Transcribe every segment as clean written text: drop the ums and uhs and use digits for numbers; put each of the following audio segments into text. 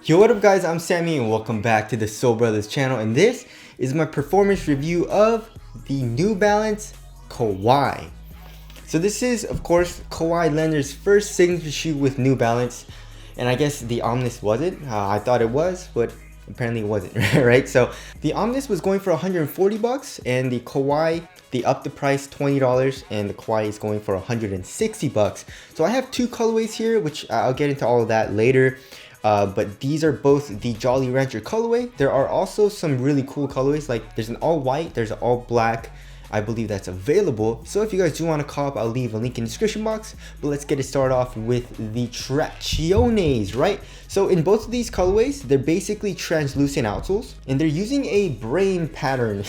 Yo, what up guys, I'm Sammy and welcome back to the Soul Brothers channel, and this is my performance review of the New Balance Kawhi. So this is of course Kawhi Leonard's first signature shoe with New Balance, and I guess the Omnis wasn't. I thought it was, but apparently it wasn't, right? So the Omnis was going for 140 bucks and the Kawhi, they upped the price $20 and the Kawhi is going for 160 bucks. So I have two colorways here, which I'll get into all of that later. But these are both the Jolly Rancher colorway. There are also some really cool colorways, like there's an all white, there's an all black. I believe that's available. So if you guys do want to cop, I'll leave a link in the description box. But let's get it started off with the Tracciones, right? So in both of these colorways, they're basically translucent outsoles, and they're using a brain pattern.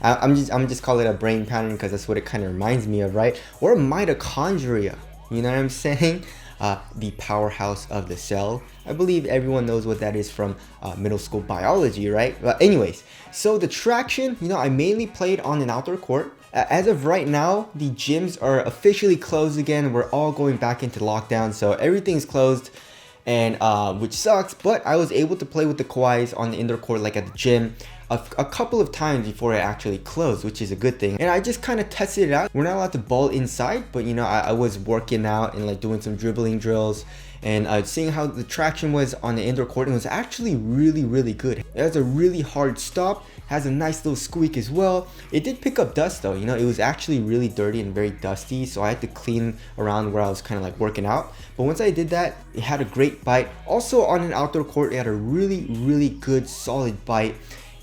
I'm just calling it a brain pattern because that's what it kind of reminds me of, right? Or mitochondria. You know what I'm saying? The powerhouse of the cell. I believe everyone knows what that is from middle school biology, right? But anyways, so the traction, I mainly played on an outdoor court. As of right now, the gyms are officially closed again. We're all going back into lockdown, so everything's closed, and which sucks, but I was able to play with the Kawhis on the indoor court, like at the gym, a couple of times before it actually closed, which is a good thing. And I just kind of tested it out. We're not allowed to ball inside, but I was working out and like doing some dribbling drills and seeing how the traction was on the indoor court. It was actually really good. It has a really hard stop, has a nice little squeak as well. It did pick up dust though, it was actually really dirty and very dusty, so I had to clean around where I was kind of like working out. But once I did that, it had a great bite. Also on an outdoor court, it had a really good solid bite.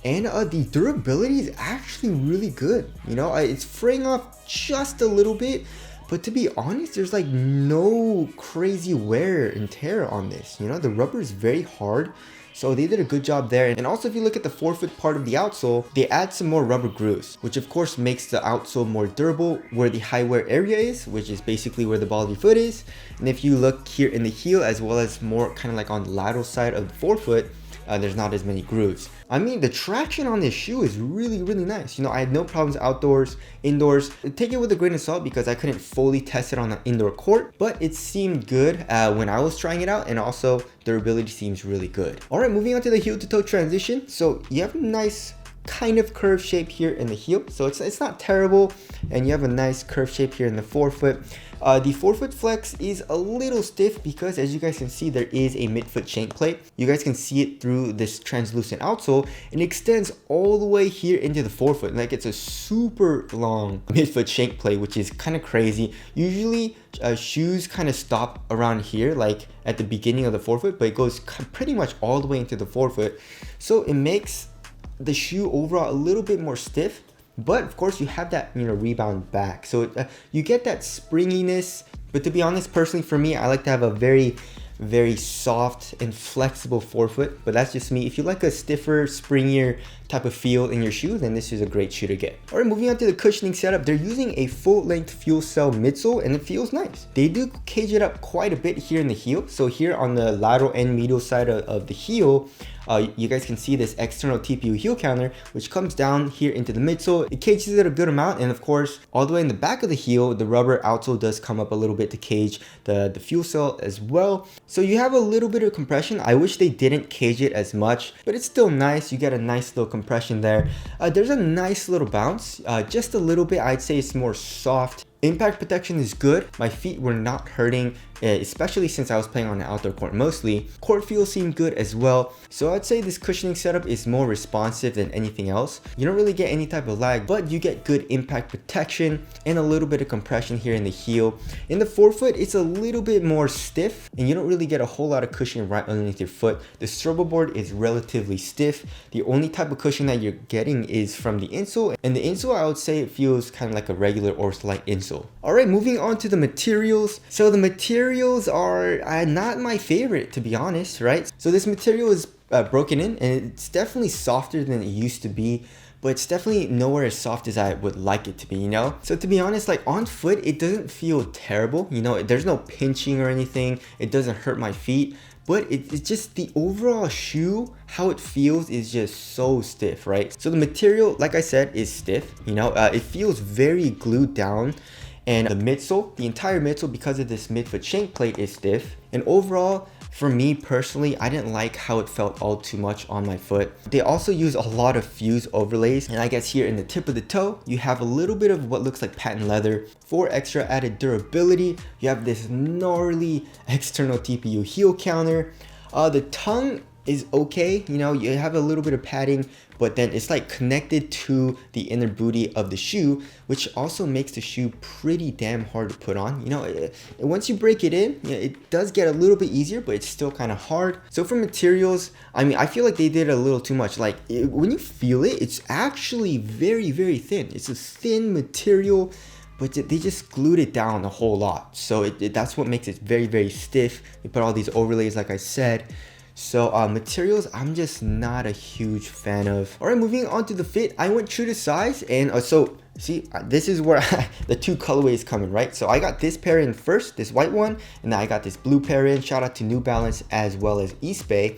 And the durability is actually really good. It's fraying off just a little bit, but to be honest, there's like no crazy wear and tear on this. The rubber is very hard, so they did a good job there. And also, if you look at the forefoot part of the outsole, they add some more rubber grooves, which of course makes the outsole more durable where the high wear area is, which is basically where the ball of your foot is. And if you look here in the heel, as well as more kind of like on the lateral side of the forefoot, there's not as many grooves. I mean, the traction on this shoe is really nice. I had no problems outdoors, indoors. Take it with a grain of salt because I couldn't fully test it on an indoor court, but it seemed good when I was trying it out, and also durability seems really good. All right, moving on to the heel to toe transition. So you have a nice kind of curved shape here in the heel, so it's not terrible, and you have a nice curved shape here in the forefoot. The forefoot flex is a little stiff because, as you guys can see, there is a midfoot shank plate. You guys can see it through this translucent outsole, and it extends all the way here into the forefoot. Like, it's a super long midfoot shank plate, which is kind of crazy. Usually shoes kind of stop around here, like at the beginning of the forefoot, but it goes pretty much all the way into the forefoot, so it makes the shoe overall a little bit more stiff. But of course you have that rebound back, so you get that springiness. But to be honest, personally for me, I like to have a very soft and flexible forefoot, but that's just me. If you like a stiffer, springier type of feel in your shoe, then this is a great shoe to get. All right, moving on to the cushioning setup. They're using a full-length fuel cell midsole, and it feels nice. They do cage it up quite a bit here in the heel. So here on the lateral and medial side of the heel, you guys can see this external TPU heel counter, which comes down here into the midsole. It cages it a good amount, and of course, all the way in the back of the heel, the rubber outsole does come up a little bit to cage the fuel cell as well. So you have a little bit of compression. I wish they didn't cage it as much, but it's still nice. You get a nice little compression there. There's a nice little bounce, just a little bit. I'd say it's more soft. Impact protection is good. My feet were not hurting, especially since I was playing on an outdoor court mostly. Court feel seemed good as well. So I'd say this cushioning setup is more responsive than anything else. You don't really get any type of lag, but you get good impact protection and a little bit of compression here in the heel. In the forefoot, it's a little bit more stiff, and you don't really get a whole lot of cushion right underneath your foot. The strobel board is relatively stiff. The only type of cushion that you're getting is from the insole, and the insole, I would say it feels kind of like a regular or slight insole. All right, moving on to the materials. So the materials are not my favorite, to be honest, right? So this material is broken in, and it's definitely softer than it used to be, but it's definitely nowhere as soft as I would like it to be, So to be honest, like on foot, it doesn't feel terrible, there's no pinching or anything. It doesn't hurt my feet, but it's just the overall shoe, how it feels is just so stiff, right? So the material, like I said, is stiff, it feels very glued down. And the midsole, the entire midsole, because of this midfoot shank plate, is stiff. And overall, For me personally, I didn't like how it felt all too much on my foot. They also use a lot of fuse overlays, and I guess here in the tip of the toe, you have a little bit of what looks like patent leather. For extra added durability, you have this gnarly external TPU heel counter. The tongue is okay, you know, you have a little bit of padding, but then it's like connected to the inner booty of the shoe, which also makes the shoe pretty damn hard to put on. You know, once you break it in, it does get a little bit easier, but it's still kind of hard. So for materials, I mean, I feel like they did a little too much. Like when you feel it, it's actually very, very thin. It's a thin material, but they just glued it down a whole lot. So that's what makes it very, very stiff. They put all these overlays, like I said. So materials, I'm just not a huge fan of. All right, moving on to the fit, I went true to size, and so see, this is where the two colorways come in, right? So I got this pair in first, this white one, and then I got this blue pair in. Shout out to New Balance as well as East Bay.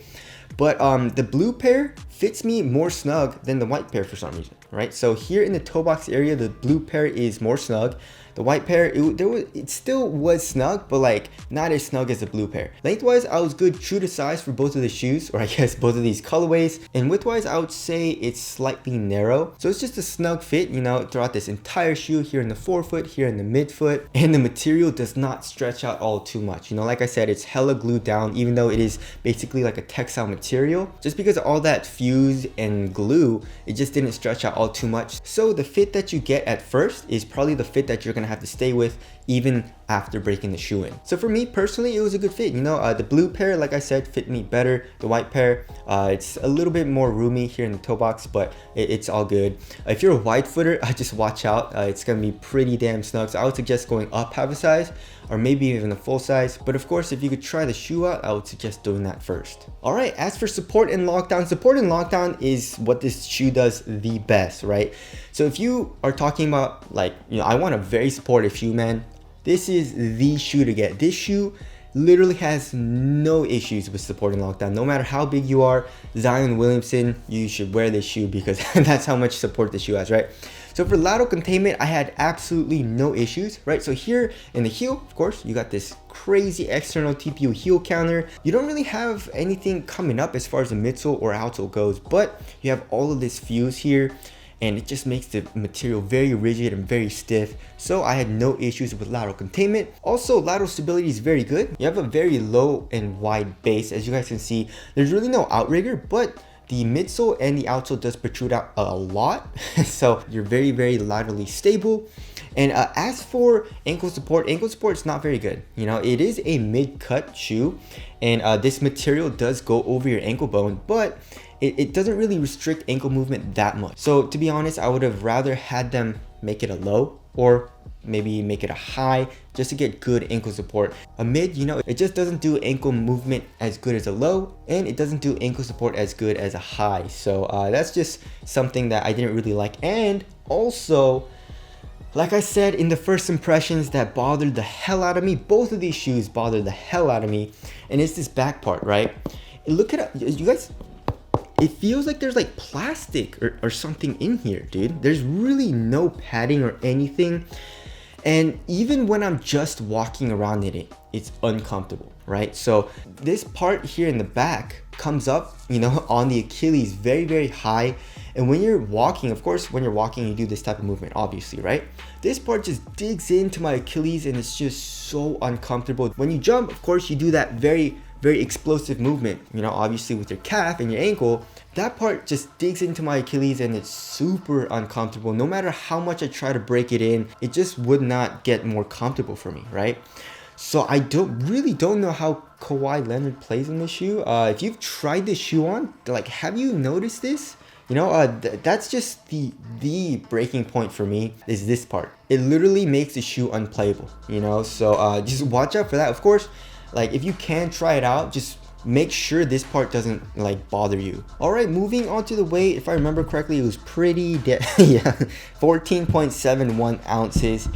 But the blue pair fits me more snug than the white pair for some reason, right? So here in the toe box area, the blue pair is more snug. The white pair, it still was snug, but like not as snug as the blue pair. Lengthwise, I was good true to size for both of the shoes, or I guess both of these colorways. And widthwise, I would say it's slightly narrow. So it's just a snug fit, you know, throughout this entire shoe, here in the forefoot, here in the midfoot. And the material does not stretch out all too much. You know, like I said, it's hella glued down, even though it is basically like a textile material. Just because of all that fuse and glue, it just didn't stretch out all too much. So the fit that you get at first is probably the fit that you're gonna have to stay with even after breaking the shoe in. So for me personally, it was a good fit. You know, the blue pair, like I said, fit me better. The white pair, it's a little bit more roomy here in the toe box, but it's all good. If you're a wide footer, just watch out. It's gonna be pretty damn snug. So I would suggest going up half a size, or maybe even a full size. But of course, if you could try the shoe out, I would suggest doing that first. All right, as for support and lockdown is what this shoe does the best, right? So if you are talking about like, you know, I want a very supportive shoe, man, this is the shoe to get. This shoe literally has no issues with support and lockdown. No matter how big you are, Zion Williamson, you should wear this shoe because that's how much support the shoe has, right? So for lateral containment, I had absolutely no issues, right? So here in the heel, of course, you got this crazy external TPU heel counter. You don't really have anything coming up as far as the midsole or outsole goes, but you have all of this fuse here, and it just makes the material very rigid and very stiff. So I had no issues with lateral containment. Also, lateral stability is very good. You have a very low and wide base. As you guys can see, there's really no outrigger, but the midsole and the outsole does protrude out a lot. So you're very, very laterally stable. And as for ankle support is not very good. You know, it is a mid-cut shoe, and this material does go over your ankle bone, but it doesn't really restrict ankle movement that much. So to be honest, I would have rather had them make it a low, or maybe make it a high, just to get good ankle support. A mid, you know, it just doesn't do ankle movement as good as a low, and it doesn't do ankle support as good as a high. So that's just something that I didn't really like. And also, like I said in the first impressions, that bothered the hell out of me. Both of these shoes bothered the hell out of me, and it's this back part, right? Look at it, you guys. It feels like there's like plastic or something in here, dude. There's really no padding or anything. And even when I'm just walking around in it, it's uncomfortable, right? So this part here in the back comes up, you know, on the Achilles very, very high. And when you're walking, of course, when you're walking, you do this type of movement, obviously, right? This part just digs into my Achilles, and it's just so uncomfortable. When you jump, of course, you do that very explosive movement, you know, obviously with your calf and your ankle. That part just digs into my Achilles, and it's super uncomfortable. No matter how much I try to break it in, it just would not get more comfortable for me, right? So I really don't know how Kawhi Leonard plays in this shoe. If you've tried this shoe on, like, have you noticed this? You know, that's just the breaking point for me, is this part. It literally makes the shoe unplayable, you know? So just watch out for that. Of course, like, if you can try it out, just make sure this part doesn't like bother you. All right, moving on to the weight. If I remember correctly, it was pretty yeah, 14.71 ounces.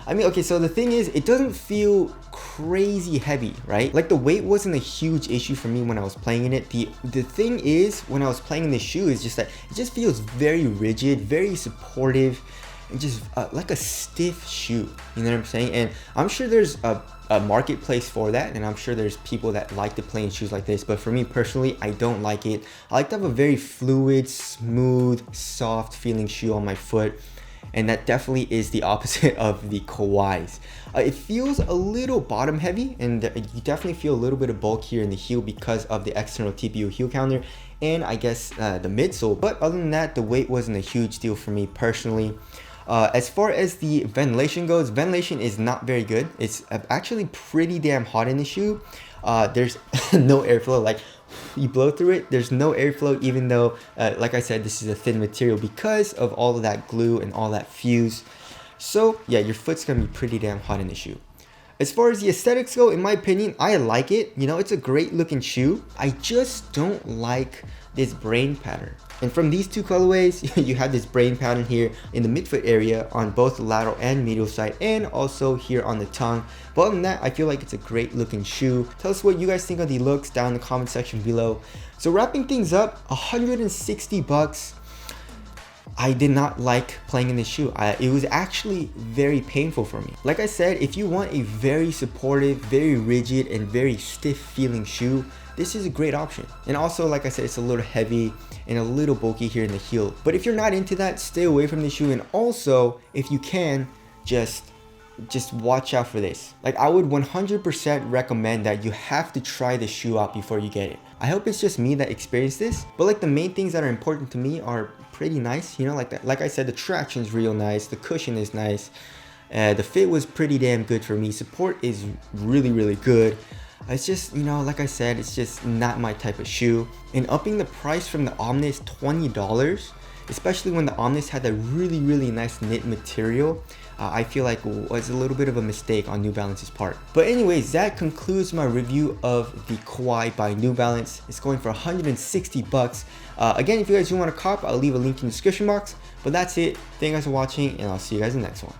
I mean, okay, so the thing is, it doesn't feel crazy heavy, right? Like, the weight wasn't a huge issue for me when I was playing in it. The thing is, when I was playing in this shoe, is just that it just feels very rigid, very supportive. and just like a stiff shoe. You know what I'm saying? And I'm sure there's a marketplace for that, and I'm sure there's people that like to play in shoes like this, but for me personally, I don't like it. I like to have a very fluid, smooth, soft feeling shoe on my foot, and that definitely is the opposite of the Kawhis. It feels a little bottom heavy, and you definitely feel a little bit of bulk here in the heel because of the external TPU heel counter and I guess the midsole. But other than that, the weight wasn't a huge deal for me personally. As far as the ventilation goes, ventilation is not very good. It's actually pretty damn hot in the shoe. There's no airflow. Like, you blow through it, there's no airflow, even though like I said, this is a thin material because of all of that glue and all that fuse. So yeah, your foot's gonna be pretty damn hot in the shoe. As far as the aesthetics go, in my opinion, I like it. You know, it's a great looking shoe. I just don't like this brain pattern. And from these two colorways, you have this brain pattern here in the midfoot area on both the lateral and medial side, and also here on the tongue. But other than that, I feel like it's a great looking shoe. Tell us what you guys think of the looks down in the comment section below. So wrapping things up, 160 bucks. I did not like playing in this shoe. It was actually very painful for me. Like I said, if you want a very supportive, very rigid, and very stiff feeling shoe, this is a great option. And also, like I said, it's a little heavy and a little bulky here in the heel. But if you're not into that, stay away from the shoe. And also, if you can, just watch out for this. Like, I would 100% recommend that you have to try the shoe out before you get it. I hope it's just me that experienced this, but like the main things that are important to me are pretty nice, you know, like that. Like I said, the traction's real nice, the cushion is nice, the fit was pretty damn good for me, support is really good. It's just, you know, like I said, it's just not my type of shoe. And upping the price from the Omnis $20, especially when the Omnis had that really nice knit material, I feel like was a little bit of a mistake on New Balance's part. But anyways, that concludes my review of the Kawhi by New Balance. It's going for 160 bucks. Again, if you guys do want to cop, I'll leave a link in the description box. But that's it. Thank you guys for watching, and I'll see you guys in the next one.